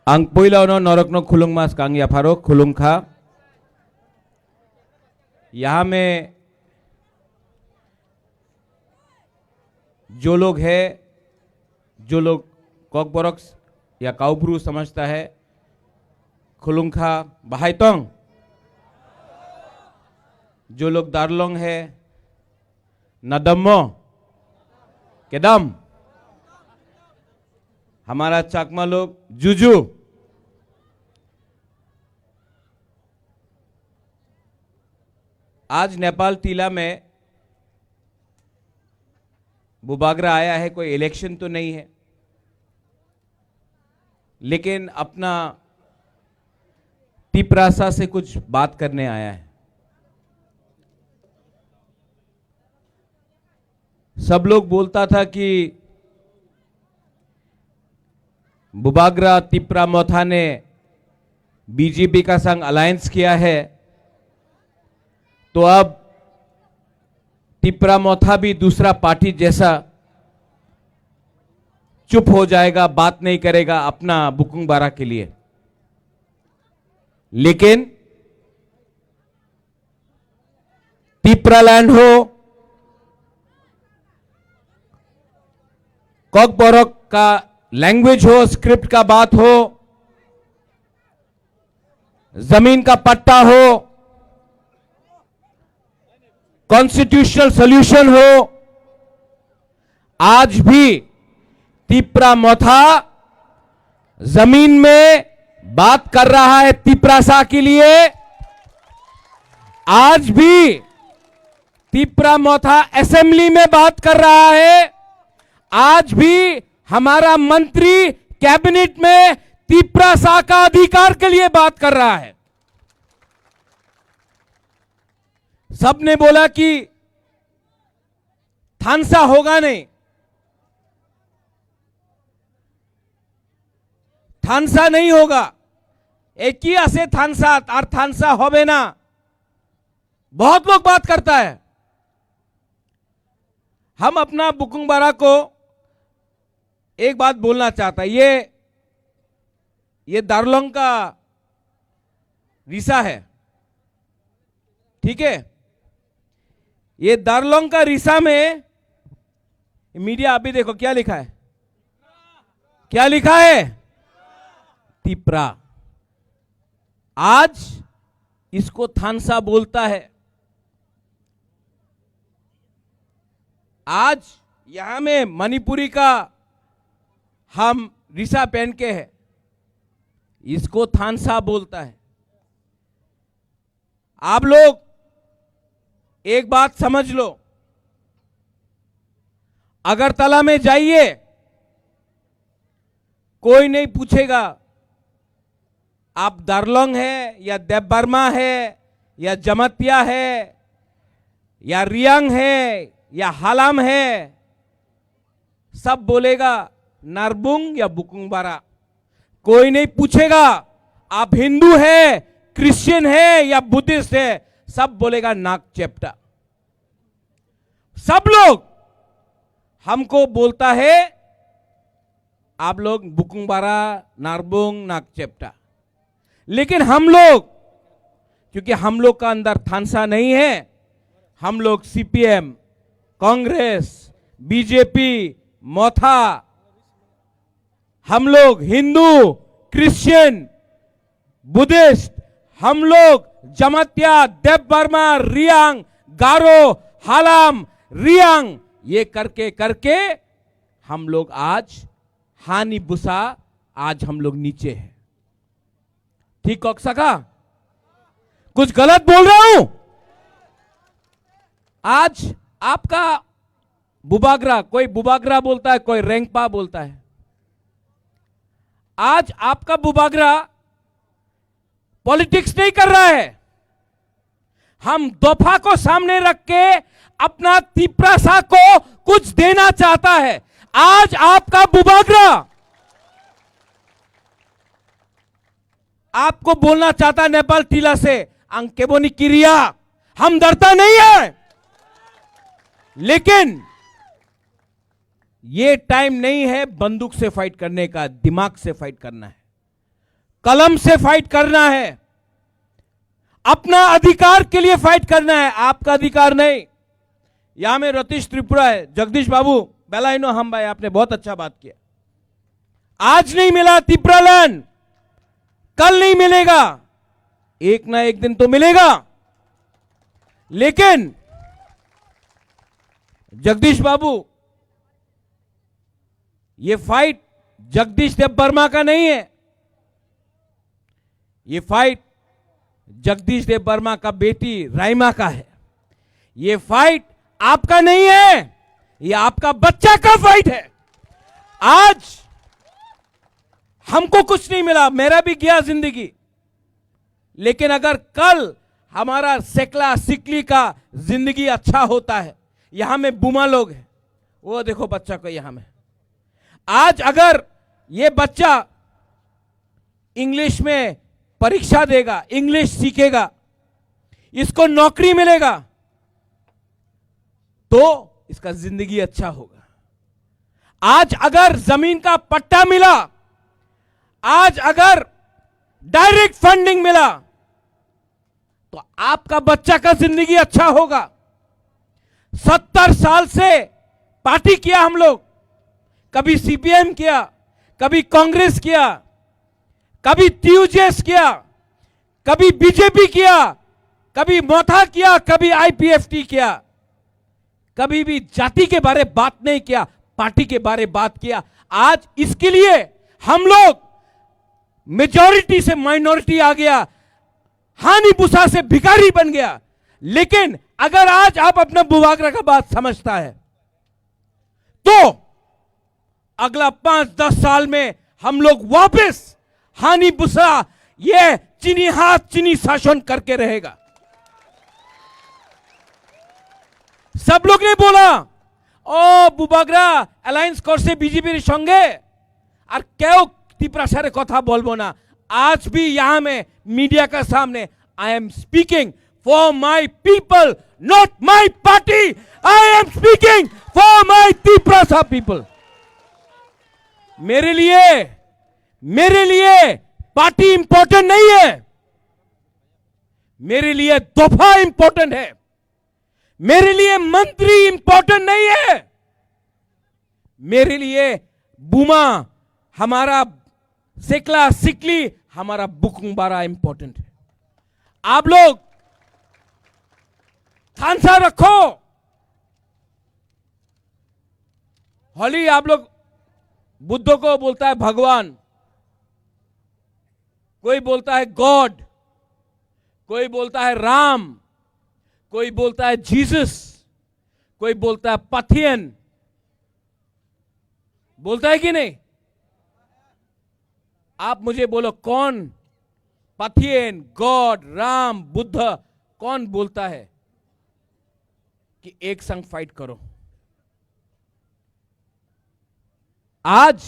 Ang puilaw no norok no खुलुंग मास Kong या pharaoh खुलुंग खा यहाँ में जो लोग हैं, जो लोग कॉकबॉक्स या काउब्रू समझता है, खुलुंग खा बहाइतोंग, जो लोग दारलोंग है, नदम्मो केदम, हमारा चाकमा लोग जुजू, आज नेपाल टीला में बुबागरा आया है। कोई इलेक्शन तो नहीं है, लेकिन अपना टिपरासा से कुछ बात करने आया है। सब लोग बोलता था कि बुबागरा तिप्रा मोथा ने बीजेपी का संग अलायंस किया है, तो अब तिप्रा मोथा भी दूसरा पार्टी जैसा चुप हो जाएगा, बात नहीं करेगा अपना बुकुंग बारा के लिए। लेकिन तिप्रा लैंड हो, कॉकबॉक्स का लैंग्वेज हो, स्क्रिप्ट का बात हो, जमीन का पट्टा हो, कॉन्स्टिट्यूशनल सॉल्यूशन हो, आज भी तिप्रा मोथा जमीन में बात कर रहा है तिप्रासा के लिए। आज भी तिप्रा मोथा असेंबली में बात कर रहा है। आज भी हमारा मंत्री कैबिनेट में तिप्रासा का अधिकार के लिए बात कर रहा है। सबने बोला कि थानसा होगा नहीं, थानसा नहीं होगा, एक ही ऐसे थानसा और थानसा होबे ना, बहुत लोग बात करता है। हम अपना बुकुंग बारा को एक बात बोलना चाहता है, ये दार्लोंग का रिसा है, ठीक है। ये दार्लोंग का रिसा में मीडिया अभी देखो क्या लिखा है, क्या लिखा है, तिप्रा। आज इसको थानसा बोलता है। आज यहां में मणिपुरी का हम रिसा पहन के है, इसको थानसा बोलता है। आप लोग एक बात समझ लो, अगरतला में जाइए, कोई नहीं पूछेगा आप दार्लोंग है या देवबर्मा है या जमतिया है या रियांग है या हालाम है, सब बोलेगा नारबुंग या बुकुंग बारा। कोई नहीं पूछेगा आप हिंदू है, क्रिश्चियन है या बुद्धिस्ट है, सब बोलेगा नाक चेप्टा। सब लोग हमको बोलता है आप लोग बुकुंग बारा, नारबुंग, नाक चेप्टा। लेकिन हम लोग, क्योंकि हम लोग का अंदर थानसा नहीं है, हम लोग सीपीएम, कांग्रेस, बीजेपी, मोथा, हम लोग हिंदू, क्रिश्चियन, बुद्धिस्ट, हम लोग जमतिया, देवबर्मा, रियांग, गारो, हालाम, रियांग, ये करके करके हम लोग आज हानि बुसा, आज हम लोग नीचे हैं। ठीक कह सका? कुछ गलत बोल रहा हूं? आज आपका बुबागरा, कोई बुबागरा बोलता है, कोई रेंगपा बोलता है। आज आपका बुबागरा पॉलिटिक्स नहीं कर रहा है, हम दोफा को सामने रख के अपना तिप्रासा को कुछ देना चाहता है। आज आपका बुबागरा आपको बोलना चाहता है नेपाल टीला से, अंकेबोनी किरिया, हम डरता नहीं है, लेकिन ये टाइम नहीं है बंदूक से फाइट करने का, दिमाग से फाइट करना है। कलम से फाइट करना है, अपना अधिकार के लिए फाइट करना है, आपका अधिकार नहीं। यहां में रतीश त्रिपुरा है, जगदीश बाबू बेलाइनो हम भाई, आपने बहुत अच्छा बात किया। आज नहीं मिला त्रिपुरालैंड, कल नहीं मिलेगा, एक ना एक दिन तो मिलेगा। लेकिन जगदीश बाबू, ये फाइट जगदीश देववर्मा का नहीं है, ये फाइट जगदीश देववर्मा का बेटी राइमा का है। ये फाइट आपका नहीं है, ये आपका बच्चा का फाइट है। आज हमको कुछ नहीं मिला, मेरा भी गया जिंदगी, लेकिन अगर कल हमारा सेकला सिकली का जिंदगी अच्छा होता है, यहां में बुमा लोग हैं, वो देखो बच्चा को यहां में, आज अगर ये बच्चा इंग्लिश में परीक्षा देगा, इंग्लिश सीखेगा, इसको नौकरी मिलेगा, तो इसका जिंदगी अच्छा होगा। आज अगर जमीन का पट्टा मिला, आज अगर डायरेक्ट फंडिंग मिला, तो आपका बच्चा का जिंदगी अच्छा होगा। 70 साल से पार्टी किया हम लोग, कभी सीपीएम किया, कभी कांग्रेस किया, कभी टीयूजेएस किया, कभी बीजेपी किया, कभी मोथा किया, कभी आईपीएफटी किया, कभी भी जाति के बारे बात नहीं किया, पार्टी के बारे बात किया। आज इसके लिए हम लोग मेजॉरिटी से माइनॉरिटी आ गया, हानि बुसा से भिखारी बन गया। लेकिन अगर आज आप अपना बुवागरा का बात समझता है, तो अगला 5-10 साल में हम लोग वापस हानि बुसा, ये चीनी हाथ चीनी शासन करके रहेगा। सब लोग ने बोला ओ बुबागरा अलायंस करছে বিজেপির সঙ্গে, আর কেউ ত্রিপুরাসারে কথা বলবো না। आज भी यहां में मीडिया का सामने I am speaking for my people, not my party, I am speaking for my Tripura people. मेरे लिए पार्टी इंपॉर्टेंट नहीं है, मेरे लिए दफा इंपॉर्टेंट है, मेरे लिए मंत्री इंपॉर्टेंट नहीं है, मेरे लिए बुमा, हमारा सेकला सिकली, हमारा बुकुंबारा इंपॉर्टेंट है। आप लोग खानसा रखो, होली आप लोग बुद्ध को बोलता है भगवान, कोई बोलता है गॉड, कोई बोलता है राम, कोई बोलता है जीसस, कोई बोलता है पथियन, बोलता है कि नहीं? आप मुझे बोलो कौन पथियन, गॉड, राम, बुद्ध कौन बोलता है कि एक संग फाइट करो? आज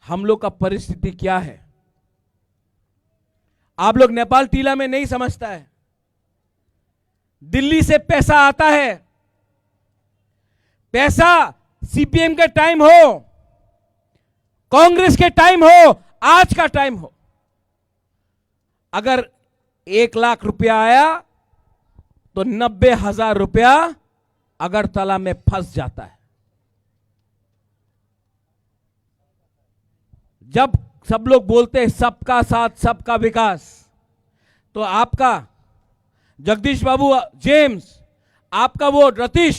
हम लोग का परिस्थिति क्या है? आप लोग नेपाल टीला में नहीं समझता है, दिल्ली से पैसा आता है, पैसा सीपीएम के टाइम हो, कांग्रेस के टाइम हो, आज का टाइम हो, अगर 1 लाख रुपया आया तो 90,000 रुपया अगरतला में फंस जाता है। जब सब लोग बोलते हैं सबका साथ सबका विकास, तो आपका जगदीश बाबू जेम्स, आपका वोट रतीश,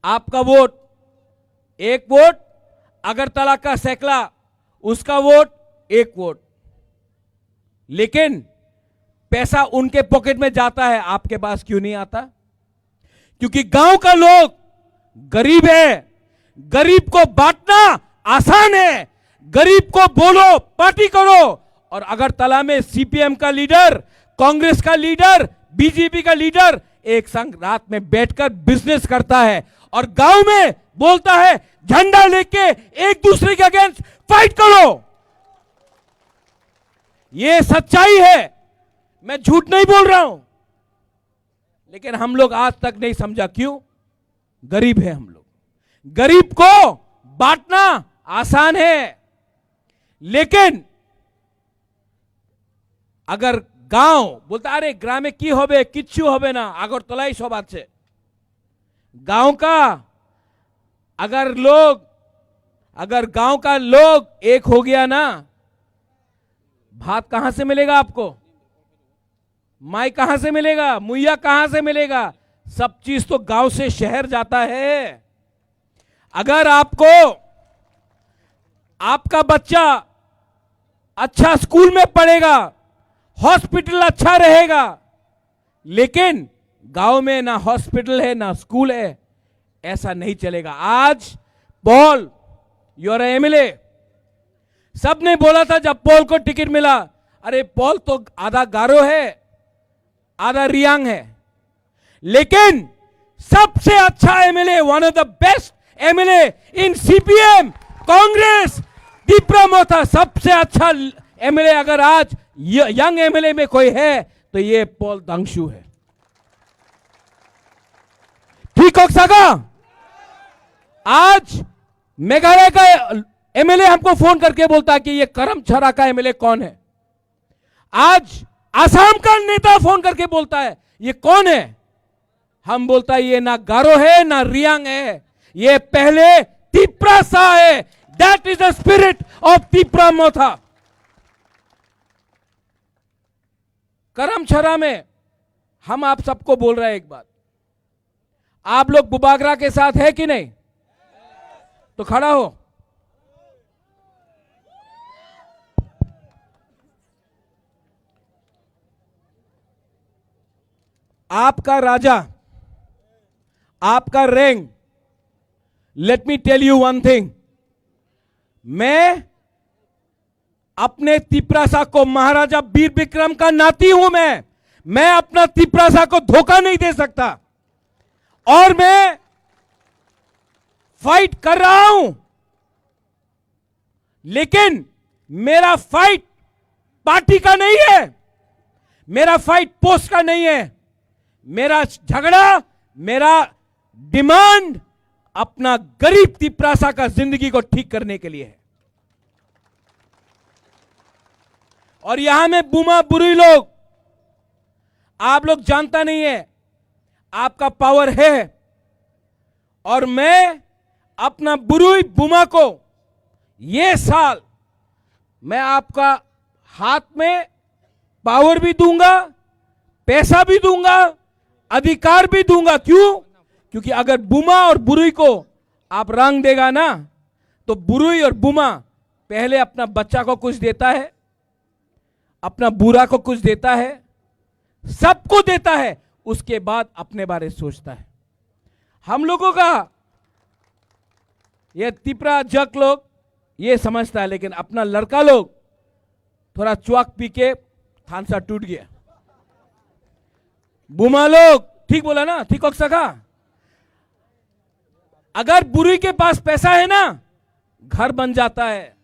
आपका वोट, एक वोट अगरतला का सेकला, उसका वोट 1 वोट, लेकिन पैसा उनके पॉकेट में जाता है, आपके पास क्यों नहीं आता? क्योंकि गांव का लोग गरीब है, गरीब को बांटना आसान है, गरीब को बोलो पार्टी करो। और अगरतला में सीपीएम का लीडर, कांग्रेस का लीडर, बीजेपी का लीडर एक संग रात में बैठकर बिजनेस करता है और गांव में बोलता है झंडा लेके एक दूसरे के अगेंस्ट फाइट करो। ये सच्चाई है, मैं झूठ नहीं बोल रहा हूं। लेकिन हम लोग आज तक नहीं समझा, क्यों? गरीब है हम लोग। गरीब को बांटना आसान है, लेकिन अगर गांव बोलता अरे ग्रामे की होबे किच्छु होबे ना আগরতলাই सब আছে गांव का अगर गांव का लोग एक हो गया ना, भात कहां से मिलेगा आपको, माई कहां से मिलेगा, मुइया कहां से मिलेगा, सब चीज तो गांव से शहर जाता है। अगर आपको आपका बच्चा अच्छा स्कूल में पढ़ेगा, हॉस्पिटल अच्छा रहेगा, लेकिन गांव में ना हॉस्पिटल है ना स्कूल है, ऐसा नहीं चलेगा। आज पॉल यूर एमएलए, सबने बोला था जब पॉल को टिकट मिला, अरे पॉल तो आधा गारो है आधा रियांग है, लेकिन सबसे अच्छा MLA, one of the best MLA in CPM Congress Tipra Motha, सबसे अच्छा एमएलए अगर आज यंग एमएलए में कोई है तो ये पॉल दांगशू है। ठीक हो सका? आज मेघालय का एमएलए हमको फोन करके बोलता है कि ये करमछरा का एमएलए कौन है। आज आसाम का नेता फोन करके बोलता है ये कौन है। हम बोलता है ये ना गारो है ना रियांग है, ये पहले तिप्रा सा है। That is the spirit of Tipra Motha. Karamchara में हम आप सबको बोल रहे हैं एक बात, आप लोग बुबागरा के साथ है कि नहीं? तो खड़ा हो। आपका राजा, आपका rank, let me tell you one thing, मैं अपने तिप्रासा को, महाराजा वीर विक्रम का नाती हूं मैं अपना तिप्रासा को धोखा नहीं दे सकता, और मैं फाइट कर रहा हूं, लेकिन मेरा फाइट पार्टी का नहीं है, मेरा फाइट पोस्ट का नहीं है, मेरा झगड़ा, मेरा डिमांड अपना गरीब तिप्रासा का जिंदगी को ठीक करने के लिए है। और यहां में बुमा बुरी लोग, आप लोग जानता नहीं है आपका पावर है, और मैं अपना बुरुई बुमा को ये साल मैं आपका हाथ में पावर भी दूंगा, पैसा भी दूंगा, अधिकार भी दूंगा। क्यों? क्योंकि अगर बुमा और बुरुई को आप रंग देगा ना, तो बुरुई और बुमा पहले अपना बच्चा को कुछ देता है, अपना बुरा को कुछ देता है, सबको देता है, उसके बाद अपने बारे सोचता है। हम लोगों का ये तिप्रा जक लोग ये समझता है, लेकिन अपना लड़का लोग थोड़ा चुआक पी के थानसा टूट गया। बुमा लोग, ठीक बोला ना, ठीक हो सका? अगर बुरी के पास पैसा है ना, घर बन जाता है।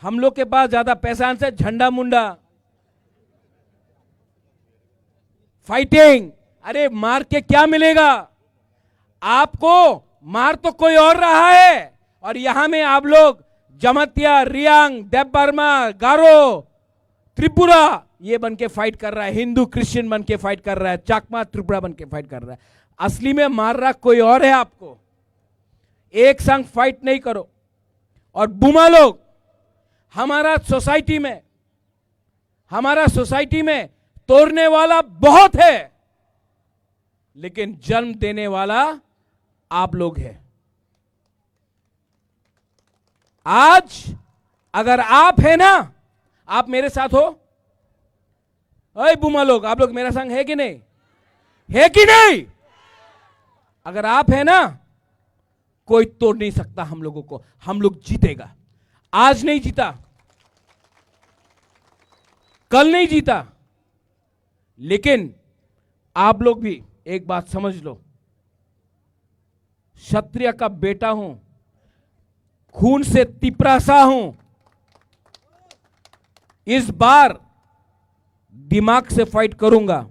हम लोग के पास ज्यादा पैसा से झंडा मुंडा, फाइटिंग, अरे मार के क्या मिलेगा आपको? मार तो कोई और रहा है, और यहां में आप लोग जमतिया, रियांग, देवबर्मा, गारो, त्रिपुरा ये बन के फाइट कर रहा है, हिंदू क्रिश्चियन बन के फाइट कर रहा है, चाकमा त्रिपुरा बन के फाइट कर रहा है। असली में मार रहा कोई और है आपको। एक संग फाइट नहीं करो। और बुमा लोग, हमारा सोसाइटी में तोड़ने वाला बहुत है, लेकिन जन्म देने वाला आप लोग हैं। आज अगर आप है ना, आप मेरे साथ हो, अरे बुमा लोग, आप लोग मेरा संग है कि नहीं? है कि नहीं? अगर आप है ना, कोई तोड़ नहीं सकता हम लोगों को। हम लोग जीतेगा। आज नहीं जीता, कल नहीं जीता, लेकिन आप लोग भी एक बात समझ लो, क्षत्रिय का बेटा हूं, खून से तिप्रासा हूं। इस बार दिमाग से फाइट करूंगा।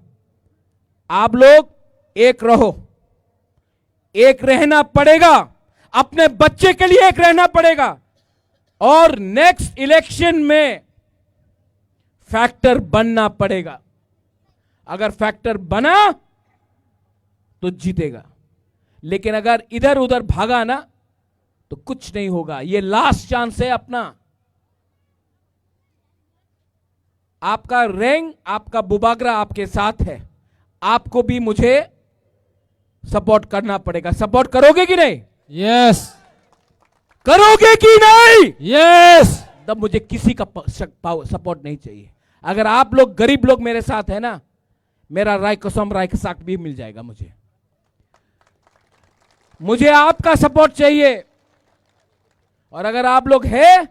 आप लोग एक रहो, एक रहना पड़ेगा, अपने बच्चे के लिए एक रहना पड़ेगा। और नेक्स्ट इलेक्शन में फैक्टर बनना पड़ेगा। अगर फैक्टर बना तो जीतेगा, लेकिन अगर इधर उधर भागा ना तो कुछ नहीं होगा। ये लास्ट चांस है अपना। आपका रैंक, आपका बुबागरा आपके साथ है, आपको भी मुझे सपोर्ट करना पड़ेगा। सपोर्ट करोगे कि नहीं? यस। करोगे कि नहीं? यस। तब मुझे किसी का सपोर्ट नहीं चाहिए। अगर आप लोग गरीब लोग मेरे साथ है ना, मेरा राय कसम राय साक भी मिल जाएगा। मुझे आपका सपोर्ट चाहिए। और अगर आप लोग हैं,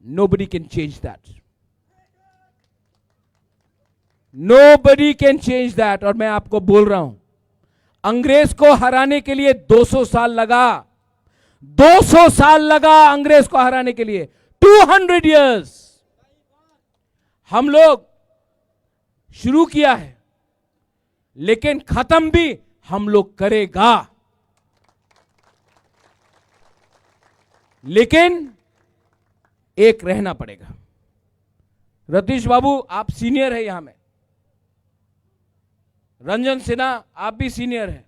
nobody can change that. Nobody can change that. और मैं आपको बोल रहा हूं, अंग्रेज को हराने के लिए 200 साल लगा। 200 साल लगा अंग्रेज को हराने के लिए। 200 years हम लोग शुरू किया है, लेकिन खत्म भी हम लोग करेगा। लेकिन एक रहना पड़ेगा। रतीश बाबू आप सीनियर है यहां में, रंजन सिन्हा आप भी सीनियर है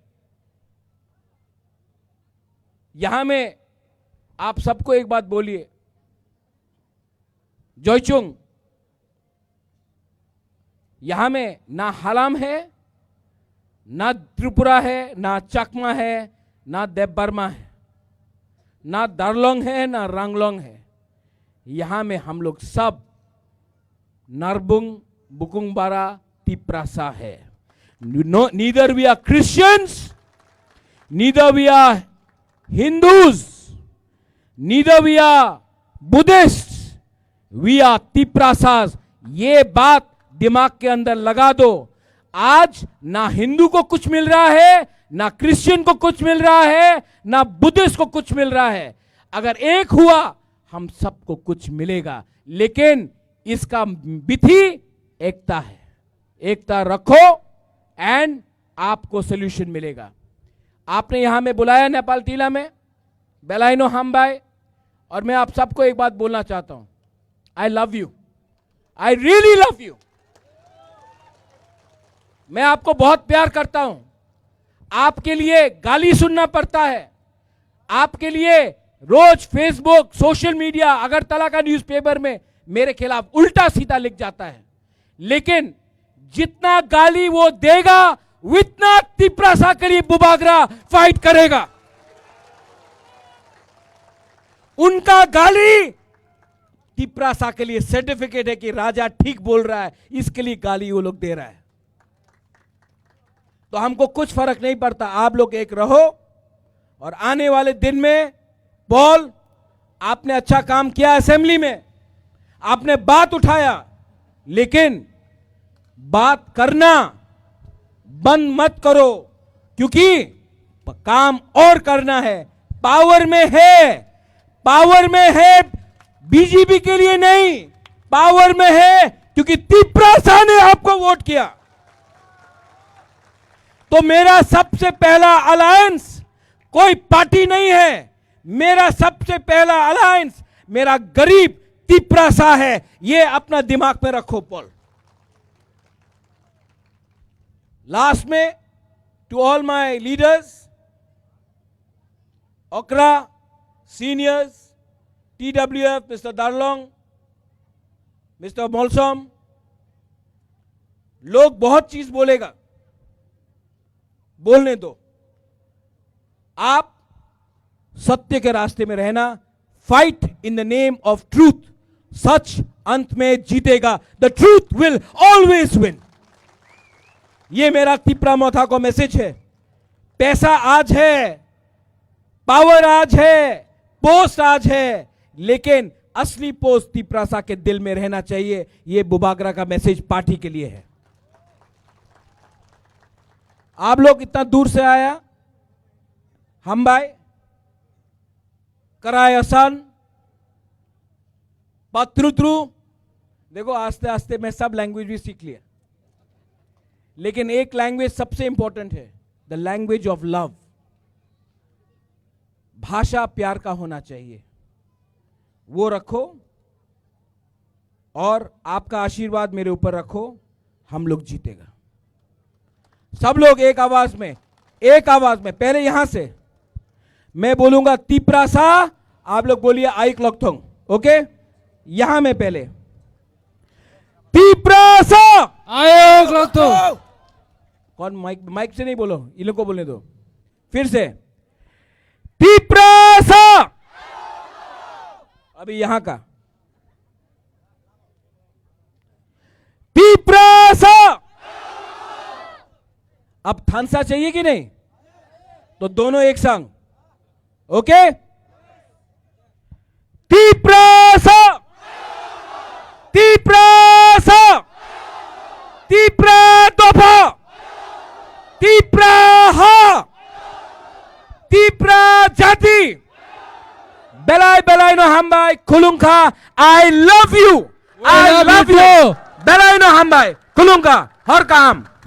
यहां में। आप सबको एक बात बोलिए, जोइचुंग यहां में ना हालाम है, ना त्रिपुरा है, ना चकमा है, ना देबबर्मा है, ना दार्लोंग है, ना रांगलोंग है। यहां में हम लोग सब नरबुंग, बुकुंगबारा, तिप्रासा है। Neither we are Christians, neither we are Hindus, neither we are Buddhist, we are Tiprasas. ये बात दिमाग के अंदर लगा दो। आज ना हिंदू को कुछ मिल रहा है, ना क्रिश्चियन को कुछ मिल रहा है, ना बुद्धिस्ट को कुछ मिल रहा है। अगर एक हुआ हम सबको कुछ मिलेगा। लेकिन इसका विधि एकता है। एकता रखो एंड आपको सोल्यूशन मिलेगा। आपने यहां में बुलाया नेपाल टीला में, बेलाइनो हमबाई, और मैं आप सबको एक बात बोलना चाहता हूं, आई love you, I really love you. मैं आपको बहुत प्यार करता हूं। आपके लिए गाली सुनना पड़ता है, आपके लिए रोज फेसबुक, सोशल मीडिया, अगरतला का न्यूज़पेपर में मेरे खिलाफ उल्टा सीधा लिख जाता है। लेकिन जितना गाली वो देगा, उतना तिप्रासा के लिए बुबागरा फाइट करेगा। उनका गाली तिप्रासा के लिए सर्टिफिकेट है कि राजा ठीक बोल रहा है, इसके लिए गाली वो लोग दे रहा है। तो हमको कुछ फर्क नहीं पड़ता, आप लोग एक रहो। और आने वाले दिन में पॉल, आपने अच्छा काम किया असेंबली में, आपने बात उठाया, लेकिन बात करना बंद मत करो, क्योंकि काम और करना है। पावर में है, पावर में है बीजेपी के लिए नहीं, पावर में है क्योंकि तिप्रासा ने आपको वोट किया। तो मेरा सबसे पहला अलायंस कोई पार्टी नहीं है, मेरा सबसे पहला अलायंस मेरा गरीब तिप्रासा है। यह अपना दिमाग में रखो पॉल। लास्ट में टू ऑल माय लीडर्स, ओकरा सीनियर्स, TWF, मिस्टर दार्लोंग, मिस्टर मोलसोम, लोग बहुत चीज बोलेगा, बोलने दो। आप सत्य के रास्ते में रहना, fight in the name of truth. सच अंत में जीतेगा। The truth will always win. यह मेरा तिप्रामोथा को मैसेज है। पैसा आज है, पावर आज है, पोस्ट आज है, लेकिन असली पोस्ट तिप्रासा के दिल में रहना चाहिए। यह बुबागरा का मैसेज पार्टी के लिए है। आप लोग इतना दूर से आया, हम भाई कराए आसान पात्रुत्रु। देखो आस्ते आस्ते मैं सब लैंग्वेज भी सीख लिया, लेकिन एक लैंग्वेज सबसे इंपॉर्टेंट है, द लैंग्वेज ऑफ लव। भाषा प्यार का होना चाहिए, वो रखो और आपका आशीर्वाद मेरे ऊपर रखो, हम लोग जीतेगा। सब लोग एक आवाज में, पहले यहां से मैं बोलूंगा तीप्रासा, आप लोग बोलिए आइक लॉकथोंग। ओके, यहां में पहले तीप्रासा आयोग लॉकथोंग। कौन माइक से नहीं बोलो, इन लोग को बोलने दो। फिर से तीप्रासा, अभी यहां का तीप्रासा। अब थानसा चाहिए कि नहीं? तो दोनों एक संग। ओके, तीप्रासा, तीप्रासा, तीप्रा दोफा, तीप्राहा, तीप्रा जाति, बेलाय बेलाय नो हमबाय खुलुंखा। I love you, I love you, बेलाय नो हमबाय खुलुंखा हर काम।